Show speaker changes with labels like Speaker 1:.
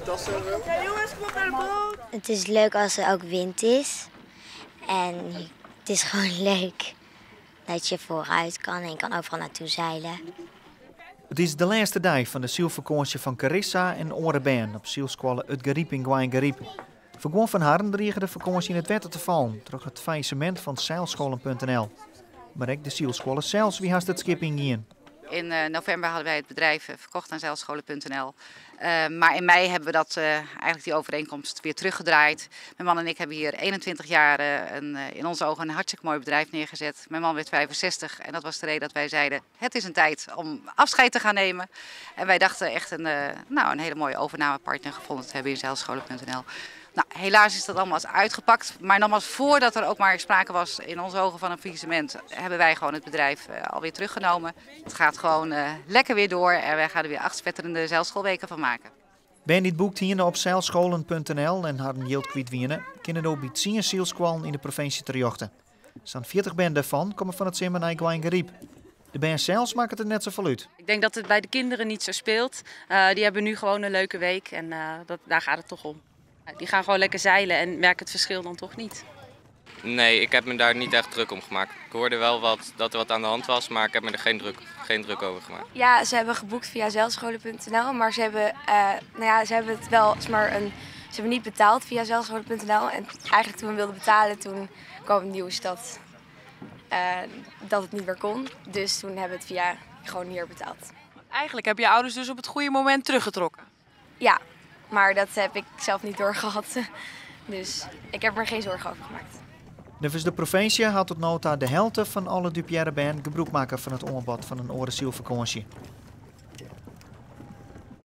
Speaker 1: Ja, jongens, kom op naar de boot.
Speaker 2: Het is leuk als er ook wind is. En het is gewoon leuk dat je vooruit kan en je kan overal naartoe zeilen.
Speaker 3: Het is de laatste dag van de zielvakantie van Carissa en Orenbeen op zielschool Utgeriep in Gwaingeriep. Voor van Harren driegen de vakantie in het wetter te vallen, terug het faillissement van zeilscholen.nl. Maar ook de zielscholen zelfs, wie haast het schip ingeen?
Speaker 4: In november hadden wij het bedrijf verkocht aan zeilscholen.nl. Maar in mei hebben we dat eigenlijk die overeenkomst weer teruggedraaid. Mijn man en ik hebben hier 21 jaar in onze ogen een hartstikke mooi bedrijf neergezet. Mijn man werd 65 en dat was de reden dat wij zeiden: het is een tijd om afscheid te gaan nemen. En wij dachten echt een hele mooie overnamepartner gevonden te hebben in zeilscholen.nl. Nou, helaas is dat allemaal uitgepakt. Maar nogmaals, voordat er ook maar sprake was in onze ogen van een faillissement, hebben wij gewoon het bedrijf alweer teruggenomen. Het gaat gewoon lekker weer door en wij gaan er weer 8 spetterende zeilschoolweken van maken.
Speaker 3: Ben niet boekt hier op zeilscholen.nl en hadden yield kwijt winnen, kunnen er bij 10 zielscholen in de provincie terechten. Zo'n 40 band daarvan komen van het Simmer naar Gwaingeriep. De band zelfs maakt het net zo uit.
Speaker 5: Ik denk dat het bij de kinderen niet zo speelt. Die hebben nu gewoon een leuke week en daar gaat het toch om. Die gaan gewoon lekker zeilen en merken het verschil dan toch niet.
Speaker 6: Nee, ik heb me daar niet echt druk om gemaakt. Ik hoorde wel dat er wat aan de hand was, maar ik heb me er geen druk over gemaakt.
Speaker 7: Ja, ze hebben geboekt via zeilscholen.nl, maar ze hebben het wel, ze hebben niet betaald via zeilscholen.nl. En eigenlijk toen we wilden betalen, toen kwam het nieuws dat het niet meer kon. Dus toen hebben we het gewoon hier betaald.
Speaker 1: Eigenlijk heb je ouders dus op het goede moment teruggetrokken.
Speaker 7: Ja, maar dat heb ik zelf niet doorgehad. Dus ik heb er geen zorgen over gemaakt.
Speaker 3: Dus de provincie had tot nota de helft van alle Dupierre band gebruik maken van het aanbod van een orenzielvakantie.